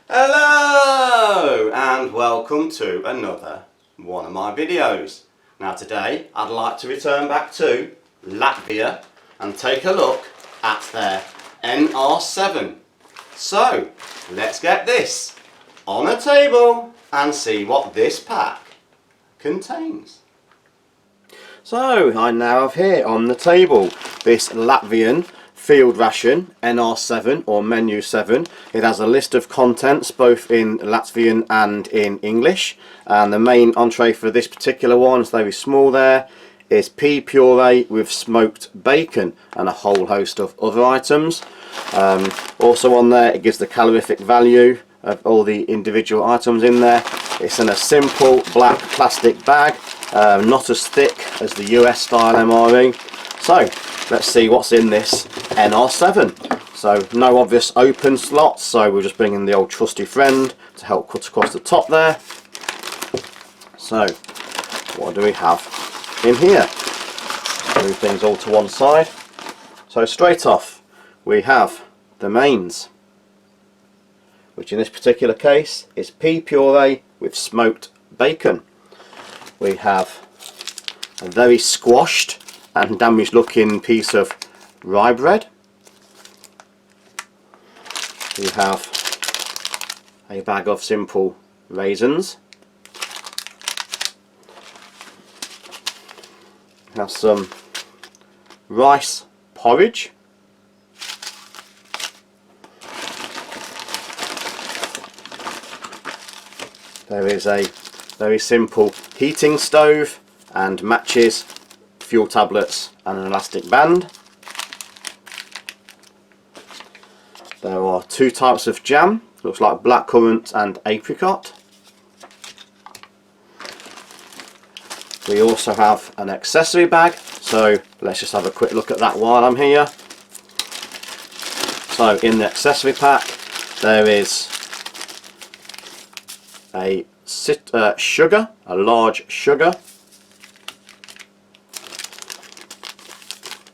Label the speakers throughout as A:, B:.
A: Hello and welcome to another one of my videos. Now today I'd like to return back to Latvia and take a look at their NR7. So let's get this on a table and see what this pack contains. So I now have here on the table this Latvian field ration NR7 or menu 7. It has a list of contents both in Latvian and in English, and the main entree for this particular one is very small there, is pea puree with smoked bacon and a whole host of other items. Also on there it gives the calorific value of all the individual items in there. It's in a simple black plastic bag, not as thick as the US style MRE. So let's see what's in this NR7. So no obvious open slots, so we'll just bring in the old trusty friend to help cut across the top there. So what do we have in here? Move things all to one side. So straight off we have the mains, which in this particular case is pea puree with smoked bacon. We have a very squashed and damaged looking piece of rye bread. We have a bag of simple raisins. We have some rice porridge. There is a very simple heating stove and matches, fuel tablets and an elastic band. There are two types of jam, looks like blackcurrant and apricot. We also have an accessory bag, so let's just have a quick look at that while I'm here. So in the accessory pack there is a sugar, a large sugar.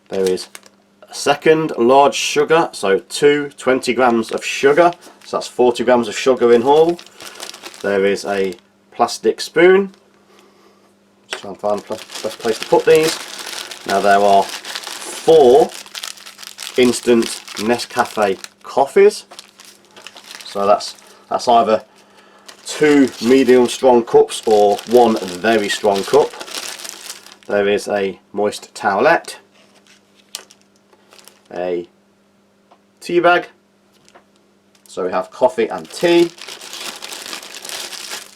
A: There is a second large sugar, so two 20 grams of sugar, so that's 40 grams of sugar in all. There is a plastic spoon. Just try and find the best place to put these. Now there are 4 instant Nescafe coffees, so that's either 2 medium strong cups or 1 very strong cup. There is a moist towelette, a tea bag, so we have coffee and tea,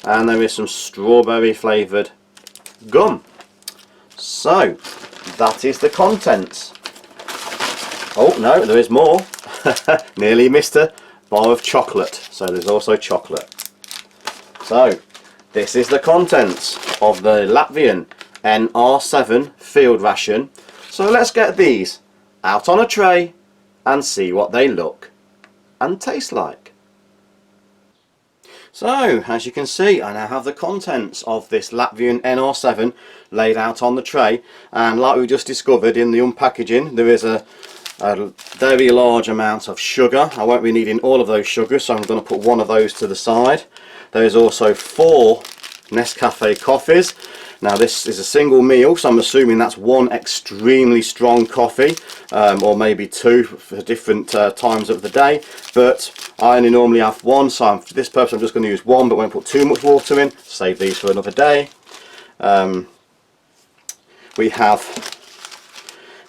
A: and there is some strawberry flavoured gum. So that is the contents. Oh no, there is more. Nearly missed a bar of chocolate, so there's also chocolate. So this is the contents of the Latvian NR7 field ration. So let's get these out on a tray and see what they look and taste like. So as you can see, I now have the contents of this Latvian NR7 laid out on the tray, and like we just discovered in the unpackaging, there is a very large amount of sugar. I won't be needing all of those sugars, so I'm going to put one of those to the side. There is also 4 Nescafe coffees. Now this is a single meal, so I'm assuming that's 1 extremely strong coffee, or maybe 2 for different times of the day, but I only normally have 1, so for this purpose I'm just going to use 1, but won't put too much water in, save these for another day. We have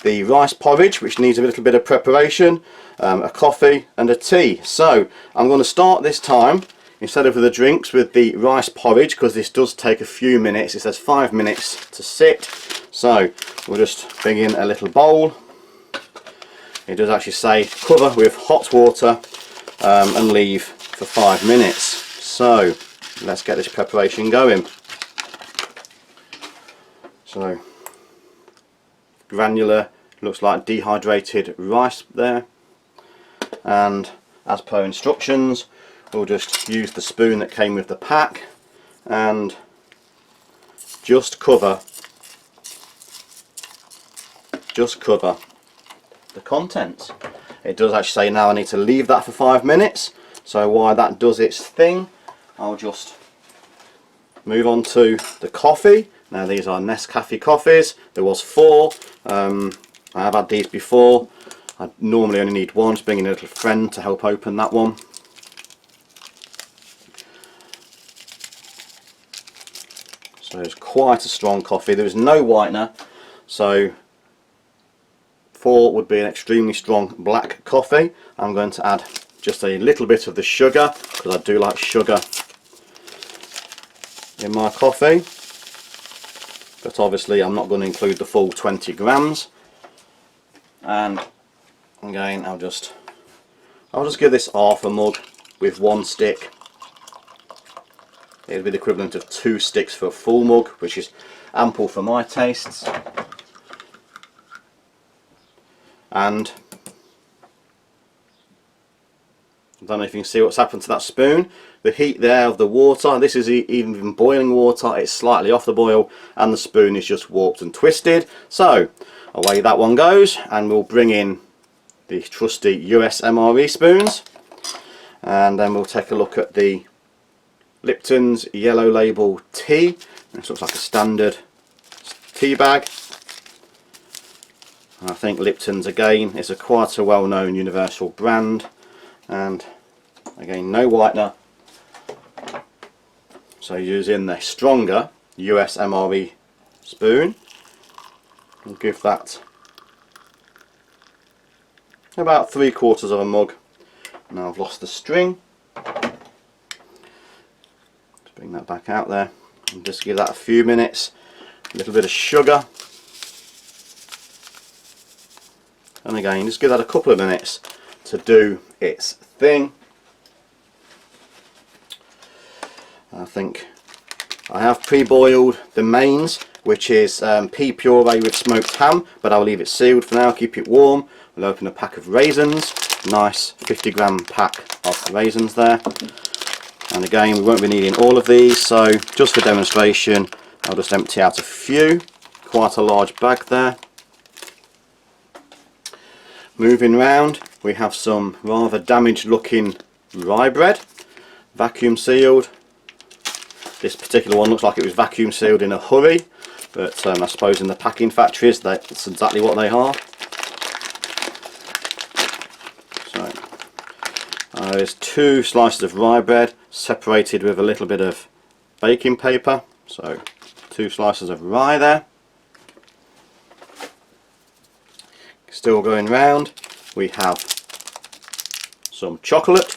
A: the rice porridge, which needs a little bit of preparation, a coffee and a tea. So I'm going to start this time, instead of the drinks, with the rice porridge, because this does take a few minutes. It says 5 minutes to sit, so we'll just bring in a little bowl. It does actually say cover with hot water and leave for 5 minutes. So let's get this preparation going. So granular, looks like dehydrated rice there, and as per instructions we'll just use the spoon that came with the pack and just cover the contents. It does actually say now I need to leave that for 5 minutes, So while that does its thing, I'll just move on to the coffee. Now these are Nescafe coffees. There was 4. I have had these before. I normally only need 1, just bringing a little friend to help open that one. So it's quite a strong coffee. There is no whitener, so 4 would be an extremely strong black coffee. I'm going to add just a little bit of the sugar, because I do like sugar in my coffee, but obviously I'm not going to include the full 20 grams. And again, I'll just give this half a mug with 1 stick. It would be the equivalent of 2 sticks for a full mug, which is ample for my tastes. And I don't know if you can see what's happened to that spoon. The heat there of the water, this is even boiling water, it's slightly off the boil, and the spoon is just warped and twisted. So away that one goes, and we'll bring in the trusty US MRE spoons, and then we'll take a look at the Lipton's yellow label tea. This looks like a standard tea bag. And I think Lipton's again is quite a well-known universal brand, and again no whitener, so using the stronger US MRE spoon, we'll give that about 3/4 of a mug. Now I've lost the string. Bring that back out there and just give that a few minutes. A little bit of sugar, and again just give that a couple of minutes to do its thing. I think I have pre-boiled the mains, which is pea puree with smoked ham, but I'll leave it sealed for now, keep it warm. We'll open a pack of raisins, nice 50-gram pack of raisins there. And again, we won't be needing all of these, so just for demonstration I'll just empty out a few. Quite a large bag there. Moving round, we have some rather damaged looking rye bread, vacuum sealed. This particular one looks like it was vacuum sealed in a hurry, but I suppose in the packing factories that's exactly what they are. So there's 2 slices of rye bread separated with a little bit of baking paper, so 2 slices of rye there. Still going round, we have some chocolate.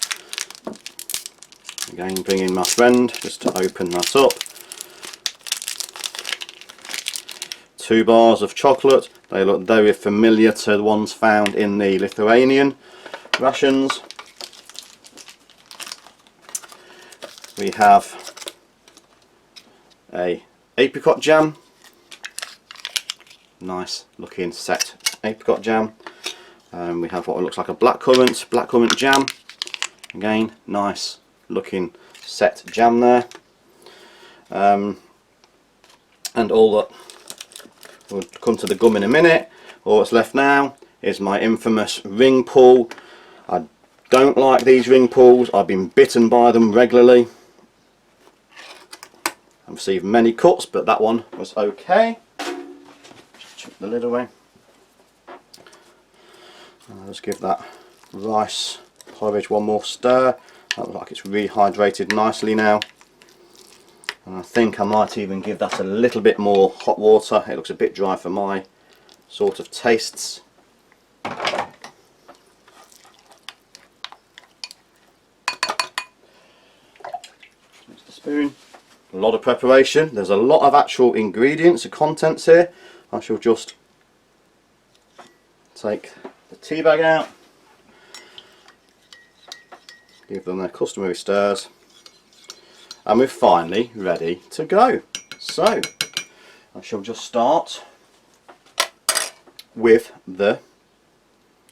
A: Again, bringing my friend just to open that up. 2 bars of chocolate. They look very familiar to the ones found in the Lithuanian rations. We have a apricot jam. Nice looking set apricot jam. We have what looks like a blackcurrant jam. Again, nice looking set jam there. And all that, we'll come to the gum in a minute. All that's left now is my infamous ring pull. I don't like these ring pulls. I've been bitten by them regularly. I've received many cuts, but that one was okay. Just chuck the lid away. I'll just give that rice porridge one more stir. That looks like it's rehydrated nicely now. And I think I might even give that a little bit more hot water. It looks a bit dry for my sort of tastes. Use the spoon. A lot of preparation. There's a lot of actual ingredients and contents here. I shall just take the tea bag out, give them their customary stirs, and we're finally ready to go. So I shall just start with the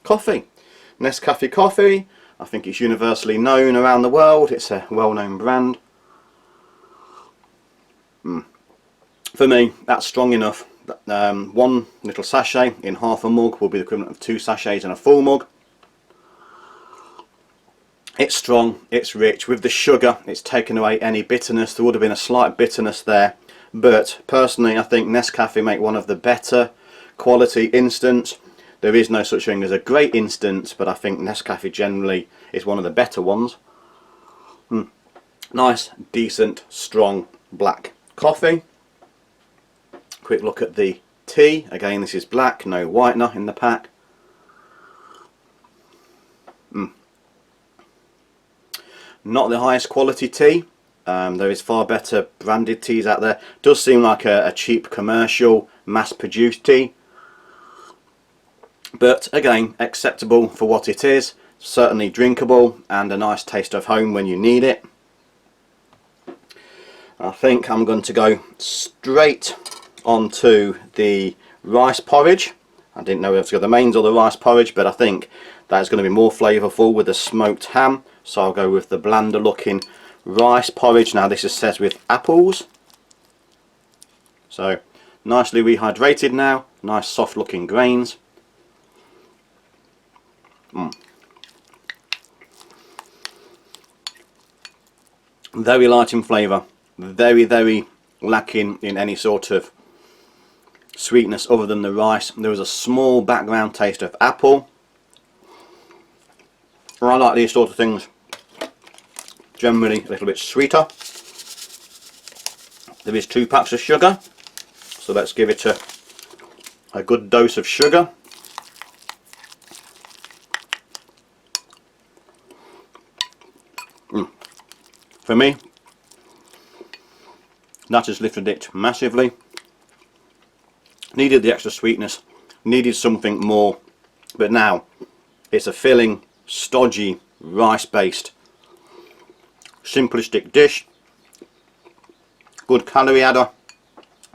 A: coffee. Nescafe coffee, I think it's universally known around the world. It's a well-known brand. For me, that's strong enough. One little sachet in half a mug will be the equivalent of 2 sachets in a full mug. It's strong, it's rich. With the sugar, it's taken away any bitterness. There would have been a slight bitterness there, but personally I think Nescafe make one of the better quality instants. There is no such thing as a great instant, but I think Nescafe generally is one of the better ones. Nice, decent, strong black coffee. Quick look at the tea. Again, this is black, no whitener in the pack. Not the highest quality tea. There is far better branded teas out there. Does seem like a cheap commercial mass-produced tea, but again, acceptable for what it is. Certainly drinkable and a nice taste of home when you need it. I think I'm going to go straight onto the rice porridge. I didn't know if to go the mains or the rice porridge, but I think that's going to be more flavourful with the smoked ham, so I'll go with the blander looking rice porridge. Now this is set with apples, so nicely rehydrated now, nice soft looking grains. Very light in flavour, very lacking in any sort of sweetness other than the rice. There was a small background taste of apple. I like these sort of things generally a little bit sweeter. There is 2 packs of sugar, so let's give it a good dose of sugar. For me, that has lifted it massively. Needed the extra sweetness, needed something more, but now it's a filling, stodgy, rice based, simplistic dish. Good calorie adder,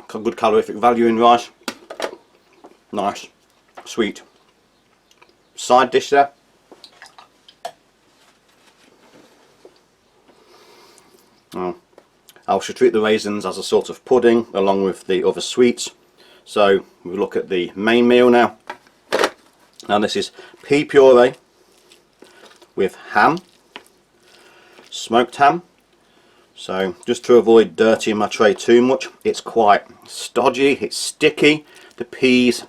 A: good calorific value in rice. Nice, sweet. Side dish there. I should treat the raisins as a sort of pudding along with the other sweets. So we look at the main meal now. Now this is pea puree with ham, smoked ham. So just to avoid dirtying my tray too much, it's quite stodgy, it's sticky. The peas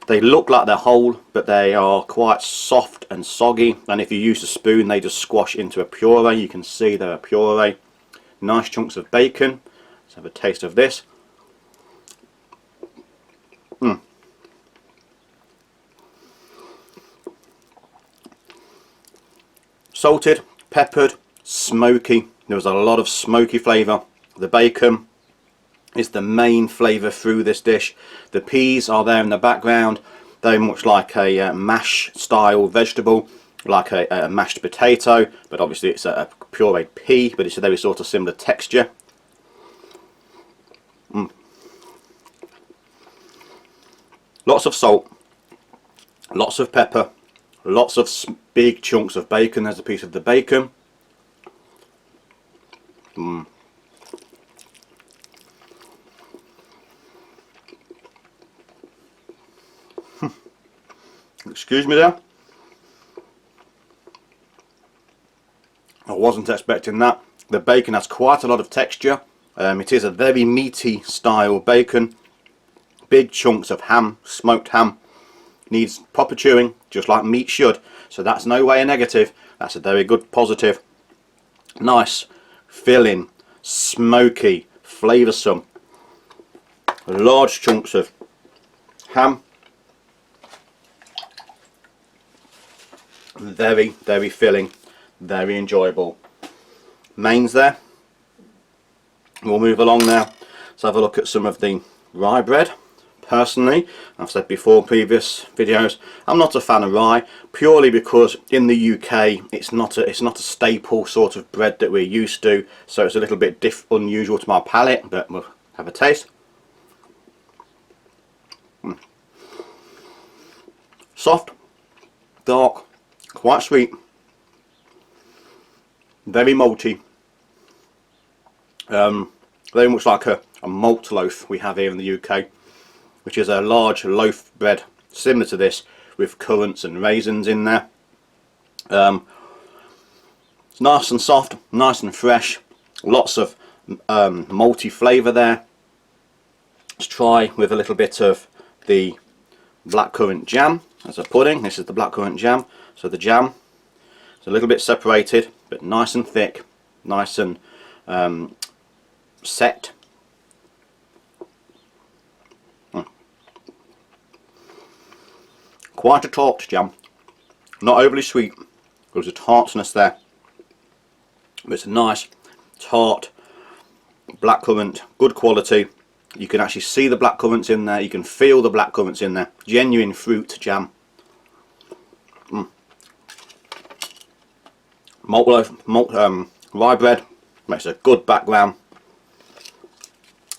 A: they look like they're whole, but they are quite soft and soggy, and if you use a spoon they just squash into a puree. You can see they're a puree. Nice chunks of bacon. Let's have a taste of this. Salted, peppered, smoky. There was a lot of smoky flavour. The bacon is the main flavour through this dish. The peas are there in the background, very much like a mash style vegetable, like a mashed potato, but obviously it's a pureed pea, but it's a very sort of similar texture. Lots of salt, lots of pepper, lots of big chunks of bacon. There's a piece of the bacon. Excuse me there. I wasn't expecting that. The bacon has quite a lot of texture. It is a very meaty style bacon. Big chunks of ham, smoked ham. Needs proper chewing, just like meat should. So that's no way a negative. That's a very good positive. Nice, filling, smoky, flavoursome. Large chunks of ham. Very filling, very enjoyable. Mains there. We'll move along now. Let's have a look at some of the rye bread. Personally, I've said before in previous videos, I'm not a fan of rye, purely because in the UK it's not a staple sort of bread that we're used to, so it's a little bit unusual to my palate, but we'll have a taste. Soft, dark, quite sweet, very malty, very much like a malt loaf we have here in the UK, which is a large loaf bread similar to this with currants and raisins in there. Nice and soft, nice and fresh, lots of malty flavour there. Let's try with a little bit of the blackcurrant jam as a pudding. This is the blackcurrant jam, so the jam is a little bit separated but nice and thick, nice and set. Quite a tart jam, not overly sweet, there's a tartness there, but it's a nice tart blackcurrant, good quality. You can actually see the blackcurrants in there, you can feel the blackcurrants in there, genuine fruit jam. Malt loaf, rye bread makes a good background.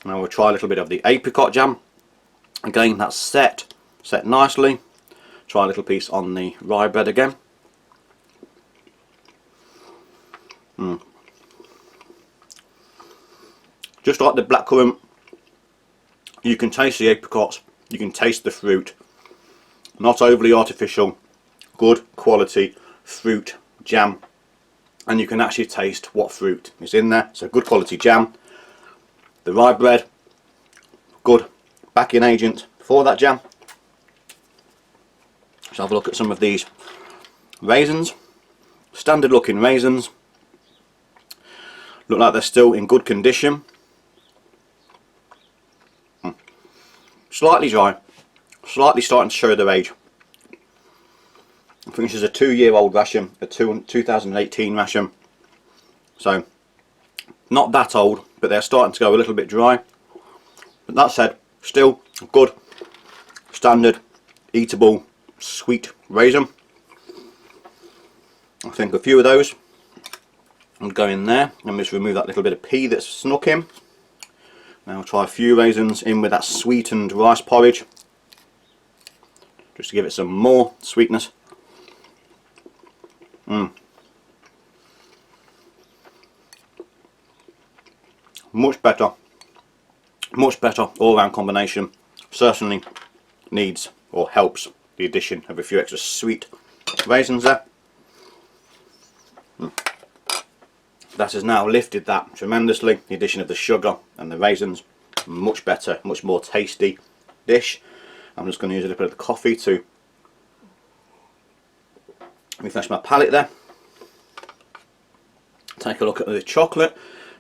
A: Now we'll try a little bit of the apricot jam. Again, that's set nicely. Try a little piece on the rye bread again. Just like the blackcurrant, you can taste the apricots, you can taste the fruit. Not overly artificial, good quality fruit jam. And you can actually taste what fruit is in there. It's a good quality jam. The rye bread, good backing agent for that jam. Let's have a look at some of these raisins. Standard looking raisins. Look like they're still in good condition. Slightly dry, slightly starting to show their age. I think this is a 2-year-old ration, a 2018 ration. So, not that old, but they're starting to go a little bit dry. But that said, still good, standard, eatable, sweet raisin. I think a few of those would go in there. Let me just remove that little bit of pea that's snuck in. Now I'll try a few raisins in with that sweetened rice porridge, just to give it some more sweetness. Much better all round combination. Certainly needs or helps the addition of a few extra sweet raisins there. That has now lifted that tremendously. The addition of the sugar and the raisins, much better, much more tasty dish. I'm just going to use a little bit of the coffee to refresh my palate there. Take a look at the chocolate,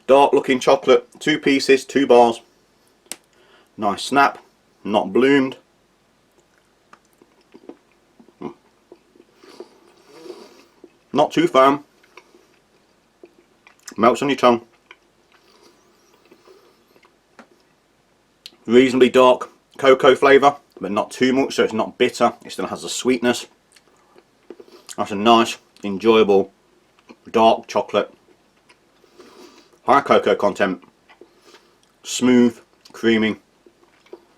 A: dark looking chocolate, 2 pieces, 2 bars. Nice snap, not bloomed. Not too firm. Melts on your tongue. Reasonably dark cocoa flavour, but not too much, so it's not bitter. It still has the sweetness. That's a nice, enjoyable, dark chocolate. High cocoa content. Smooth, creamy.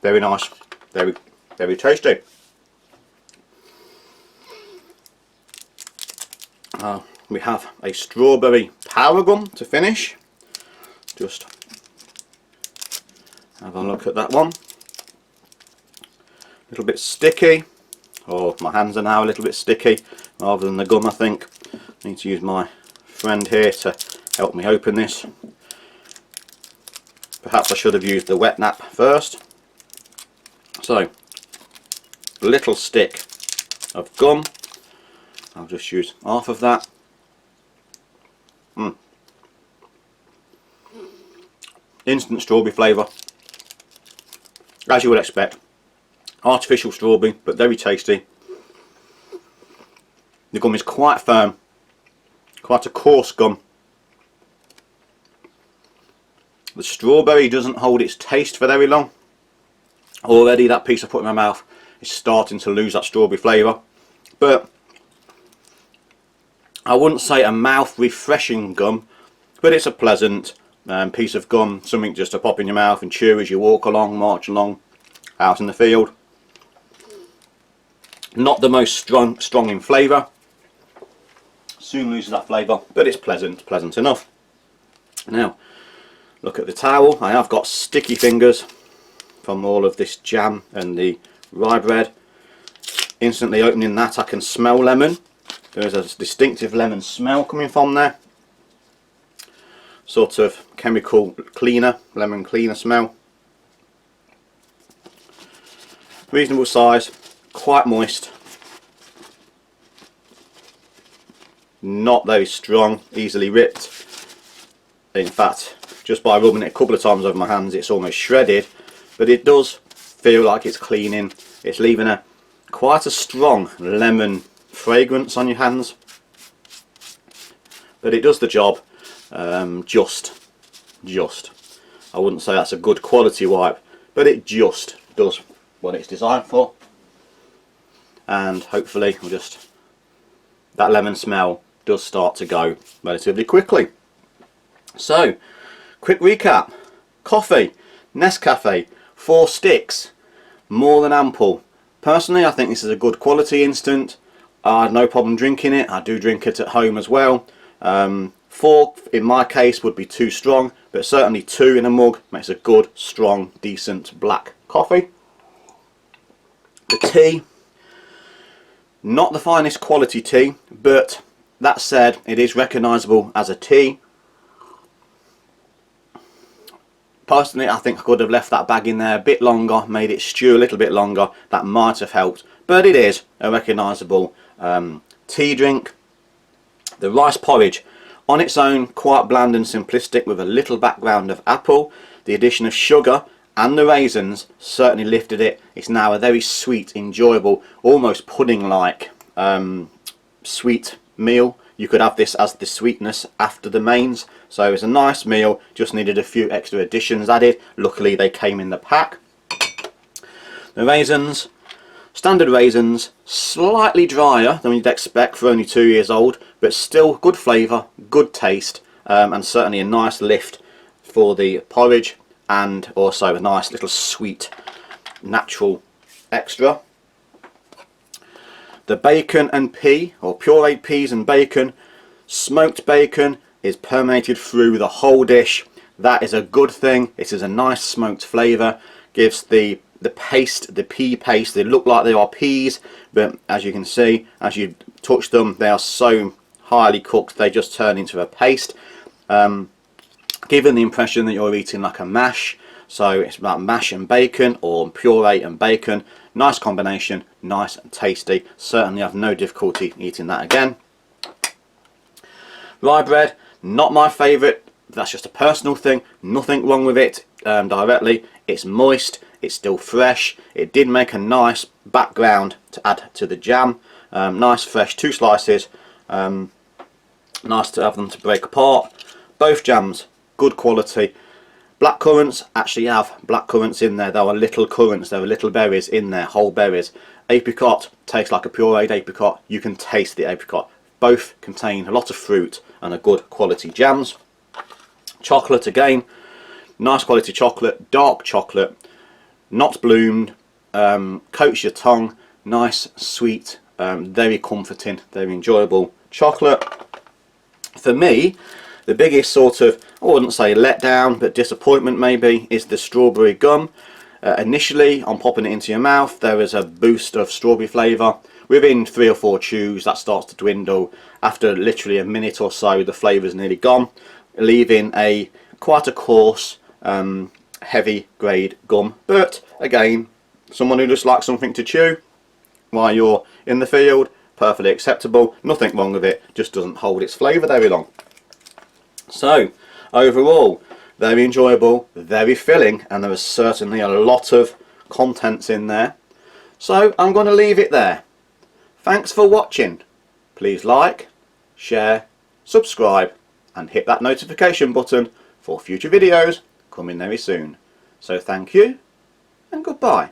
A: Very nice. Very, very tasty. We have a strawberry power gum to finish. Just have a look at that one. A little bit sticky. Oh, my hands are now a little bit sticky rather than the gum, I think. I need to use my friend here to help me open this. Perhaps I should have used the wet nap first. So, a little stick of gum. I'll just use half of that. Instant strawberry flavour, as you would expect. Artificial strawberry, but very tasty. The gum is quite firm, quite a coarse gum. The strawberry doesn't hold its taste for very long. Already that piece I put in my mouth is starting to lose that strawberry flavour, but I wouldn't say a mouth refreshing gum, but it's a pleasant piece of gum, something just to pop in your mouth and chew as you walk along, march along out in the field. Not the most strong in flavour, soon loses that flavour, but it's pleasant enough. Now look at the towel. I have got sticky fingers from all of this jam and the rye bread. Instantly opening that, I can smell lemon. There is a distinctive lemon smell coming from there. sort of chemical cleaner, lemon cleaner smell. Reasonable size, quite moist, not very strong, easily ripped. In fact, just by rubbing it a couple of times over my hands it's almost shredded, but it does feel like it's cleaning. It's leaving quite a strong lemon fragrance on your hands, but it does the job. Just I wouldn't say that's a good quality wipe, but it just does what it's designed for, and hopefully that lemon smell does start to go relatively quickly. So, quick recap: coffee, Nescafe, 4 sticks, more than ample. Personally, I think this is a good quality instant. I had no problem drinking it. I do drink it at home as well. 4 in my case would be too strong, but certainly 2 in a mug makes a good, strong, decent black coffee. The tea, not the finest quality tea, but that said, it is recognisable as a tea. Personally, I think I could have left that bag in there a bit longer, made it stew a little bit longer. That might have helped, but it is a recognisable tea drink. The rice porridge, on its own, quite bland and simplistic with a little background of apple. The addition of sugar and the raisins certainly lifted it. It's now a very sweet, enjoyable, almost pudding-like sweet meal. You could have this as the sweetness after the mains. So it's a nice meal, just needed a few extra additions added. Luckily they came in the pack. The raisins, standard raisins, slightly drier than you'd expect for only 2 years old, but still good flavour, good taste, and certainly a nice lift for the porridge, and also a nice little sweet natural extra. The bacon and pea, or pureed peas and bacon, smoked bacon is permeated through the whole dish. That is a good thing. It is a nice smoked flavour, gives the paste, the pea paste, they look like they are peas, but as you can see, as you touch them, they are so highly cooked they just turn into a paste, giving the impression that you're eating like a mash. So it's about mash and bacon, or puree and bacon. Nice combination, nice and tasty. Certainly have no difficulty eating that again. Rye bread, not my favourite. That's just a personal thing. Nothing wrong with it directly. It's moist. It's still fresh. It did make a nice background to add to the jam. Nice fresh 2 slices. Nice to have them to break apart. Both jams, good quality. Black currants actually have black currants in there. There are little currants, there are little berries in there, whole berries. Apricot tastes like a pureed apricot. You can taste the apricot. Both contain a lot of fruit and are good quality jams. Chocolate again, nice quality chocolate, dark chocolate, not bloomed, coats your tongue, nice, sweet, very comforting, very enjoyable chocolate. For me, the biggest sort of, I wouldn't say letdown, but disappointment maybe, is the strawberry gum. Initially, on popping it into your mouth, there is a boost of strawberry flavour. Within 3 or 4 chews, that starts to dwindle. After literally a minute or so, the flavour is nearly gone, leaving quite a coarse, heavy grade gum. But again, someone who just likes something to chew while you're in the field, perfectly acceptable. Nothing wrong with it, just doesn't hold its flavour very long. So overall, very enjoyable, very filling, and there is certainly a lot of contents in there. So I'm going to leave it there. Thanks for watching. Please like, share, subscribe, and hit that notification button for future videos coming very soon. So thank you and goodbye.